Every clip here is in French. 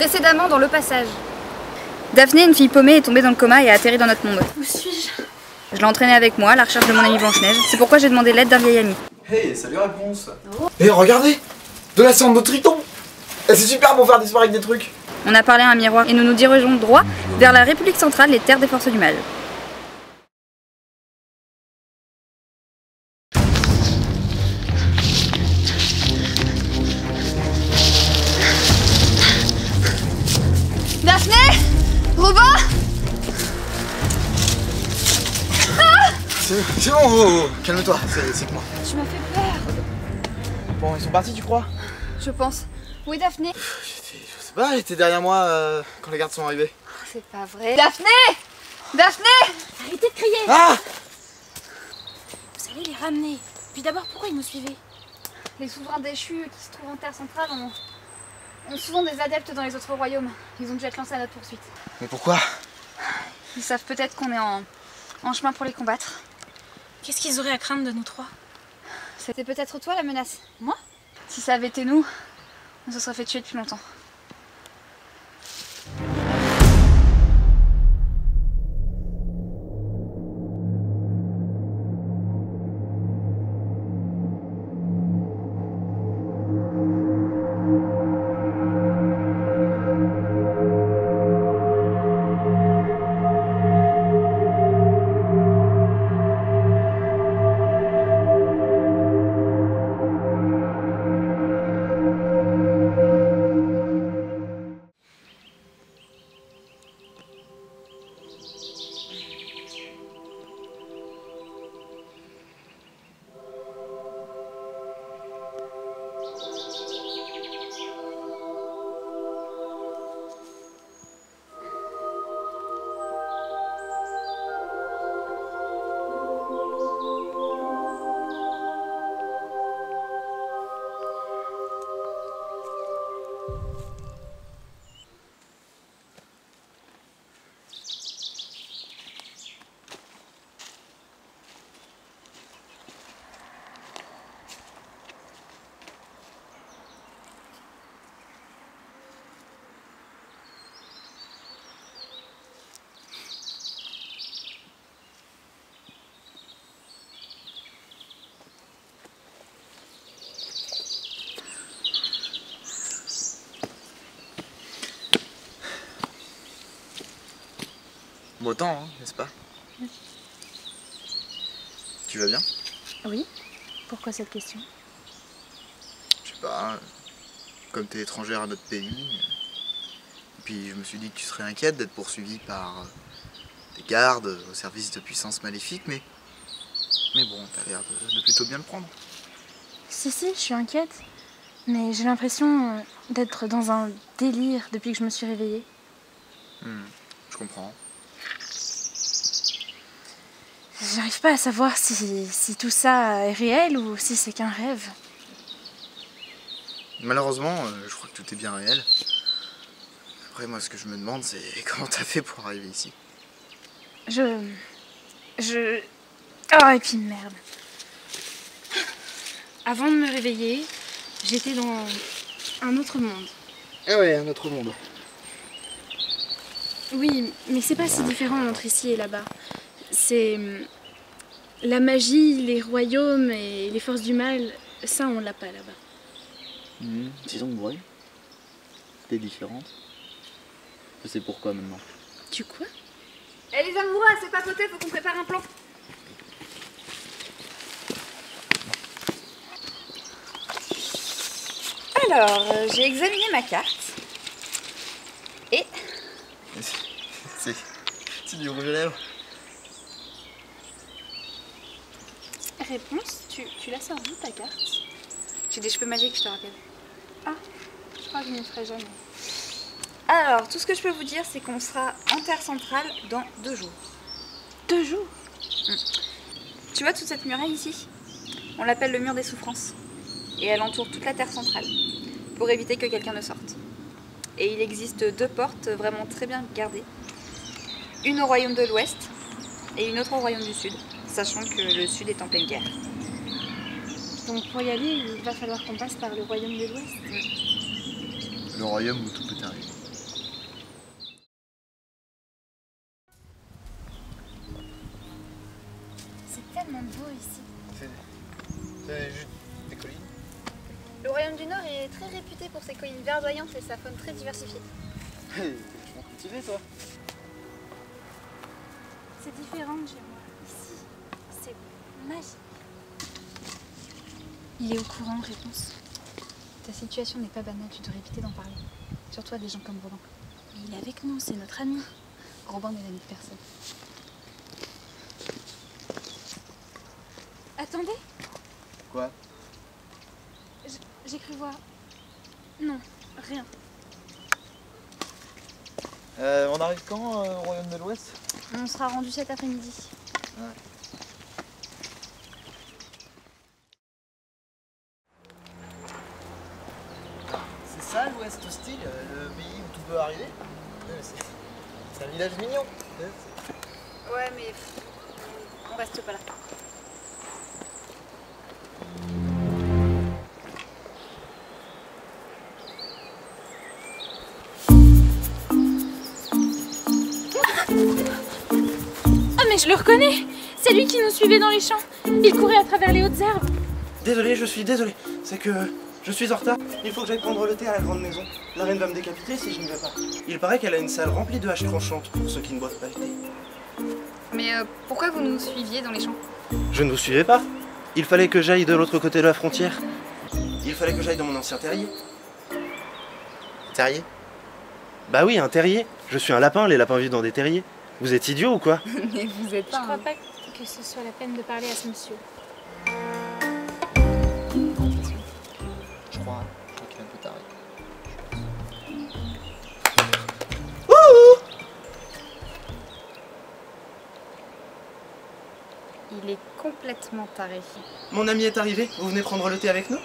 Précédemment dans Le Passage. Daphné, une fille paumée, est tombée dans le coma et a atterri dans notre monde. Où suis-je? Je l'ai entraînée avec moi à la recherche de mon amie Blanche-Neige. C'est pourquoi j'ai demandé l'aide d'un vieil ami. Hey, salut Réponse. Oh. Hey, regardez, de la cendre de triton. Et c'est super pour faire disparaître des trucs. On a parlé à un miroir et nous nous dirigeons droit vers la République centrale, les terres des forces du mal. Daphné, Robin. C'est bon, oh, calme-toi, c'est que moi. Tu m'as fait peur. Bon, ils sont partis, tu crois? Je pense. Oui, Daphné. Je sais pas, elle était derrière moi quand les gardes sont arrivés. C'est pas vrai. Daphné, Daphné. Arrêtez de crier! Ah! Vous allez les ramener. Puis d'abord, pourquoi ils nous suivaient? Les souverains déchus qui se trouvent en Terre centrale ont souvent des adeptes dans les autres royaumes. Ils ont déjà été lancés à notre poursuite. Mais pourquoi? Ils savent peut-être qu'on est en chemin pour les combattre. Qu'est-ce qu'ils auraient à craindre de nous trois? C'était peut-être toi la menace. Moi? Si ça avait été nous, on se serait fait tuer depuis longtemps. Beau temps, hein, n'est-ce pas? Tu vas bien? Oui. Pourquoi cette question? Je sais pas, comme t'es étrangère à notre pays. Et puis je me suis dit que tu serais inquiète d'être poursuivie par des gardes au service de puissances maléfiques, mais bon, t'as l'air de plutôt bien le prendre. Si, je suis inquiète. Mais j'ai l'impression d'être dans un délire depuis que je me suis réveillée. Je comprends. J'arrive pas à savoir si tout ça est réel ou si c'est qu'un rêve. Malheureusement, je crois que tout est bien réel. Après, moi, ce que je me demande, c'est comment t'as fait pour arriver ici. Oh, et puis merde. Avant de me réveiller, j'étais dans un autre monde. Ah ouais, un autre monde. Oui, mais c'est pas si différent entre ici et là-bas. C'est la magie, les royaumes et les forces du mal, ça on l'a pas là-bas. Disons que ouais. T'es différente. Je sais pourquoi maintenant. Tu quoi? Eh les amoureux, c'est pas poté, faut qu'on prépare un plan. Alors, j'ai examiné ma carte. Et C'est du rouge à lèvres. Réponse, tu la sors d'où ta carte? j'ai des cheveux magiques, je te rappelle. Ah, je crois que je ne ferai jamais. Alors, tout ce que je peux vous dire, c'est qu'on sera en Terre centrale dans 2 jours. 2 jours? Tu vois toute cette muraille ici? On l'appelle le mur des souffrances. Et elle entoure toute la Terre centrale, pour éviter que quelqu'un ne sorte. Et il existe 2 portes vraiment très bien gardées. Une au royaume de l'Ouest et une autre au royaume du Sud, sachant que le Sud est en pleine guerre. Donc pour y aller, il va falloir qu'on passe par le royaume de l'Ouest. Le royaume où tout peut arriver. Nord est très réputé pour ses collines verdoyantes et sa faune très diversifiée. Hey, je m'en cultivé toi. C'est différent de chez moi. Ici, c'est magique. Il est au courant, réponse. Ta situation n'est pas banale, tu devrais éviter d'en parler. Surtout à des gens comme Robin. Mais il est avec nous, c'est notre ami. Robin n'est l'ami de personne. Attendez, Quoi? j'ai cru voir. Non, rien. On arrive quand au Royaume de l'Ouest? On sera rendu cet après-midi. Ouais. C'est ça l'Ouest hostile, le pays où tout peut arriver? C'est un village mignon. Ouais, mais on reste pas là. Ah mais je le reconnais. C'est lui qui nous suivait dans les champs. Il courait à travers les hautes herbes. Désolé, je suis désolé. C'est que je suis en retard. Il faut que j'aille prendre le thé à la grande maison. La reine va me décapiter si je n'y vais pas. Il paraît qu'elle a une salle remplie de haches tranchantes pour ceux qui ne boivent pas le thé. Mais pourquoi vous nous suiviez dans les champs? Je ne vous suivais pas. Il fallait que j'aille de l'autre côté de la frontière. Il fallait que j'aille dans mon ancien terrier. Terrier? Bah oui, un terrier. Je suis un lapin, les lapins vivent dans des terriers. Vous êtes idiot ou quoi? Mais vous êtes Je crois pas que ce soit la peine de parler à ce monsieur. Je crois qu'il est un peu taré. Il est complètement taré. Mon ami est arrivé. Vous venez prendre le thé avec nous?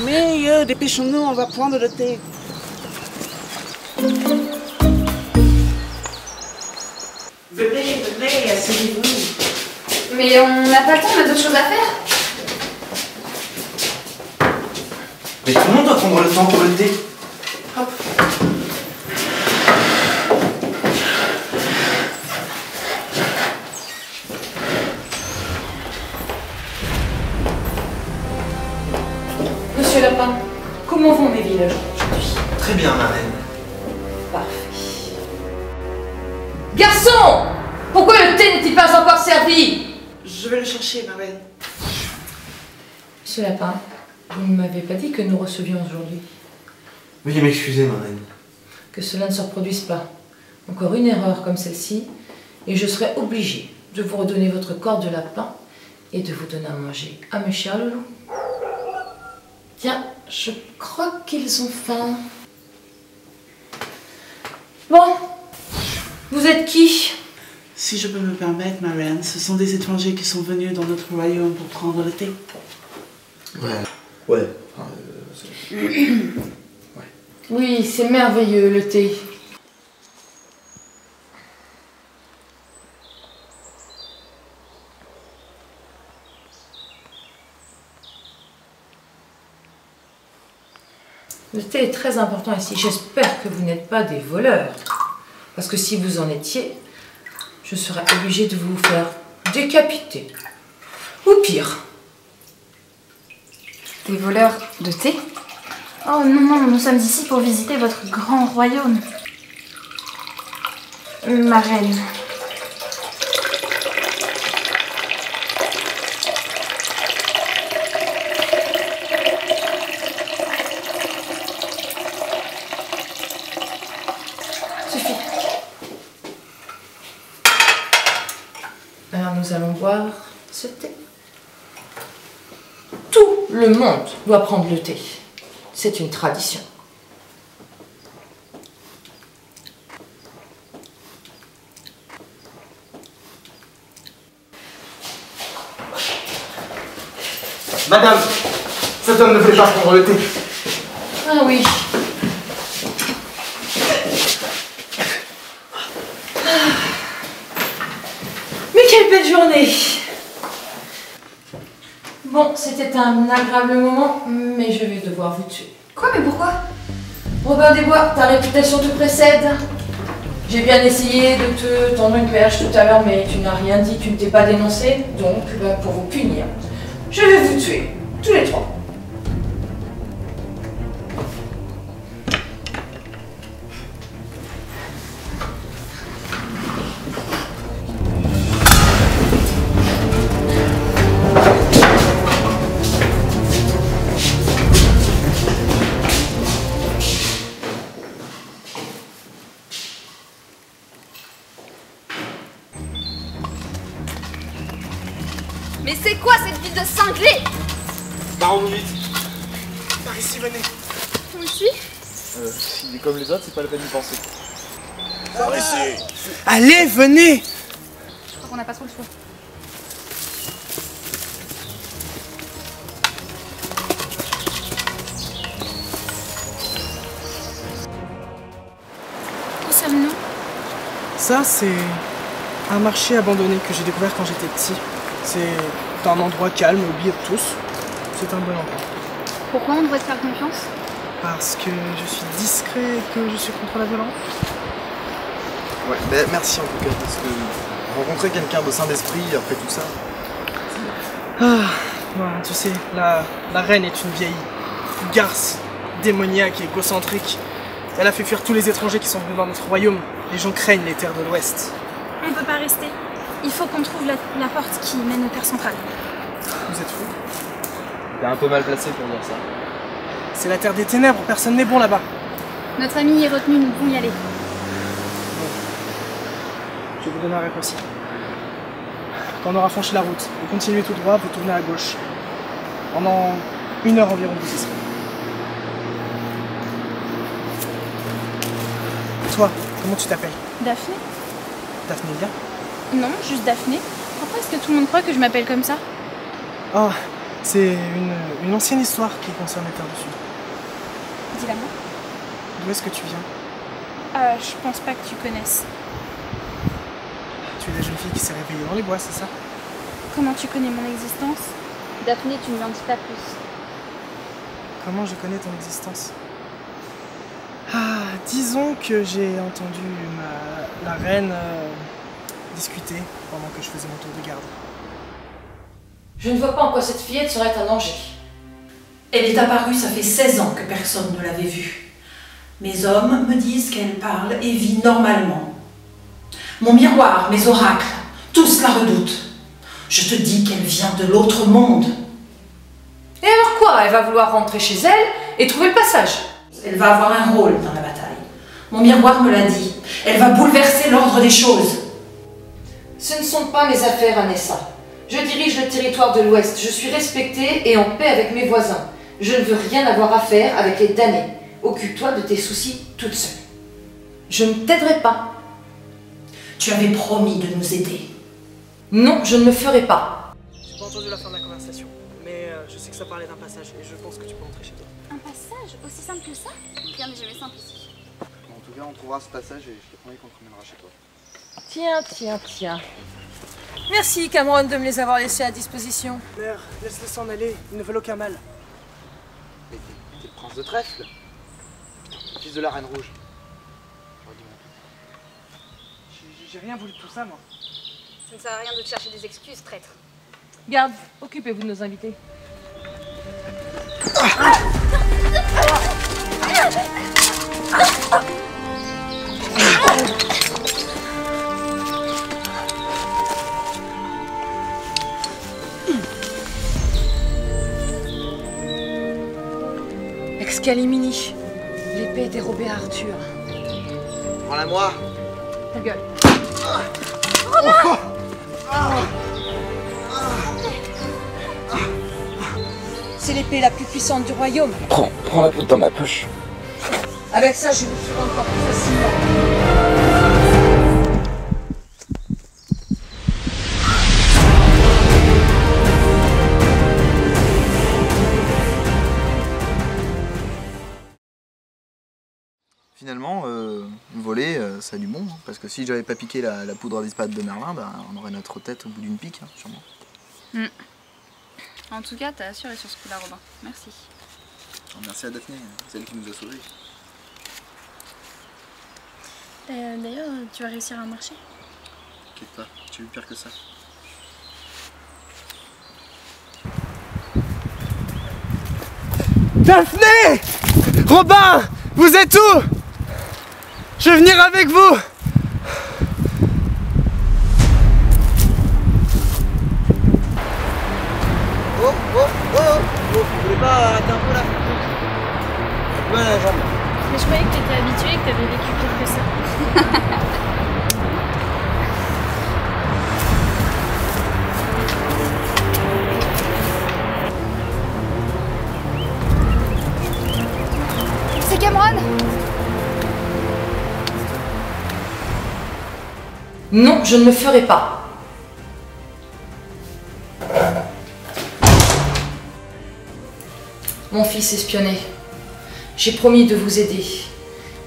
Mais dépêchons-nous, on va prendre le thé. Venez, venez, asseyez-vous. Mais on n'a pas le temps, on a d'autres choses à faire. Mais tout le monde doit prendre le temps pour le thé. Hop. Monsieur Lapin, comment vont mes villages aujourd'hui? Très bien, ma reine. Parfait. Garçon! Pourquoi le thé n'est-il pas encore servi? Je vais le chercher, ma reine. Monsieur Lapin, vous ne m'avez pas dit que nous recevions aujourd'hui. Veuillez m'excuser, ma reine. Que cela ne se reproduise pas. Encore une erreur comme celle-ci, et je serai obligée de vous redonner votre corps de lapin et de vous donner à manger à mes chers loulous. Tiens, je crois qu'ils ont faim. Bon, vous êtes qui? Si je peux me permettre, ma reine, ce sont des étrangers qui sont venus dans notre royaume pour prendre le thé. Ouais. Oui, c'est merveilleux le thé. Le thé est très important ici. J'espère que vous n'êtes pas des voleurs. Parce que si vous en étiez, je serais obligée de vous faire décapiter. Ou pire. Des voleurs de thé? Oh non, non, nous sommes ici pour visiter votre grand royaume. Ma reine. Suffit. Alors nous allons boire ce thé. Tout le monde doit prendre le thé. C'est une tradition. Madame, cet homme ne voulait pas prendre le thé. Ah oui. Mais quelle belle journée! Bon, c'était un agréable moment, mais je vais devoir vous tuer. Quoi, mais pourquoi? Robin des Bois, ta réputation te précède. J'ai bien essayé de te tendre une perche tout à l'heure, mais tu n'as rien dit, tu ne t'es pas dénoncé. Donc, pour vous punir, je vais vous tuer, tous les trois. de cinglé! Barreau vous vite. Par ici, venez. Où je suis? S'il est comme les autres, c'est pas la peine d'y penser. Par ici. Allez, venez. Je crois qu'on n'a pas trop le choix. Où sommes-nous? Ça, c'est un marché abandonné que j'ai découvert quand j'étais petit. C'est un endroit calme, oublié de tous. C'est un bon endroit. Pourquoi on devrait te faire confiance? Parce que je suis discret et que je suis contre la violence. Ouais, mais merci en tout cas, parce que rencontrer quelqu'un de sain d'esprit après tout ça. Ah, ouais, tu sais, la reine est une vieille garce démoniaque et égocentrique. Elle a fait fuir tous les étrangers qui sont venus dans notre royaume. Les gens craignent les terres de l'Ouest. On peut pas rester. Il faut qu'on trouve la porte qui mène aux terres centrales. Vous êtes fous? T'es un peu mal placé pour dire ça. C'est la terre des ténèbres, personne n'est bon là-bas. Notre ami est retenu, nous devons y aller. Je vais vous donner un raccourci. Quand on aura franchi la route, vous continuez tout droit, vous tournez à gauche. Pendant 1 heure environ, vous y serez. Toi, comment tu t'appelles? Daphné? Daphné Lia? Non, juste Daphné. Pourquoi est-ce que tout le monde croit que je m'appelle comme ça? Oh, c'est une ancienne histoire qui concerne les terres du Sud. Dis-la moi. D'où est-ce que tu viens? Je pense pas que tu connaisses. Tu es la jeune fille qui s'est réveillée dans les bois, c'est ça? Comment tu connais mon existence? Daphné, tu ne m'en dis pas plus. Comment je connais ton existence? Ah, disons que j'ai entendu la reine discuter pendant que je faisais mon tour de garde. Je ne vois pas en quoi cette fillette serait un danger. Elle est apparue, ça fait 16 ans que personne ne l'avait vue. Mes hommes me disent qu'elle parle et vit normalement. Mon miroir, mes oracles, tous la redoutent. Je te dis qu'elle vient de l'autre monde. Et alors quoi? Elle va vouloir rentrer chez elle et trouver le passage. Elle va avoir un rôle dans la bataille. Mon miroir me l'a dit. Elle va bouleverser l'ordre des choses. Ce ne sont pas mes affaires, Anessa. Je dirige le territoire de l'Ouest. Je suis respectée et en paix avec mes voisins. Je ne veux rien avoir à faire avec les damnés. Occupe-toi de tes soucis toute seule. Je ne t'aiderai pas. Tu avais promis de nous aider. Non, je ne le ferai pas. J'ai pas entendu la fin de la conversation, mais je sais que ça parlait d'un passage et je pense que tu peux rentrer chez toi. Un passage aussi simple que ça? Rien n'est jamais simple ici. En tout cas, on trouvera ce passage et je te promets qu'on te ramènera chez toi. Tiens. Merci, Cameron, de me les avoir laissés à disposition. Mère, laisse-les s'en aller, ils ne veulent aucun mal. Mais t'es le prince de trèfle, le fils de la reine rouge. J'aurais dû m'en douter. J'ai rien voulu de tout ça, moi. Ça ne sert à rien de te chercher des excuses, traître. Garde, occupez-vous de nos invités. Excalimini. L'épée est dérobée à Arthur. Prends-la moi. Ta gueule. C'est l'épée la plus puissante du royaume. Prends la poudre dans ma poche. Avec ça, je vous tue encore plus facilement. Finalement, voler, ça a du bon, hein, parce que si j'avais pas piqué la poudre à disparate de Merlin, bah, on aurait notre tête au bout d'une pique, hein, sûrement. En tout cas, t'as assuré sur ce coup-là, Robin. Merci. Merci à Daphné, c'est elle qui nous a sauvés. D'ailleurs, tu vas réussir à marcher? T'inquiète pas, tu as vu pire que ça. Daphné! Robin! Vous êtes où? Je vais venir avec vous! Oh, vous voulez pas arrêter un peu là? Ouais, la jambe. Mais je croyais que t'étais habitué et que t'avais vécu pire que ça. moine? Non, je ne le ferai pas. Mon fils espionné, j'ai promis de vous aider,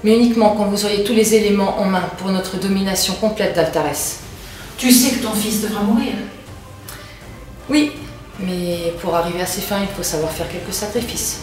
mais uniquement quand vous auriez tous les éléments en main pour notre domination complète d'Altares. Tu sais que ton fils devra mourir. Oui, mais pour arriver à ses fins, il faut savoir faire quelques sacrifices.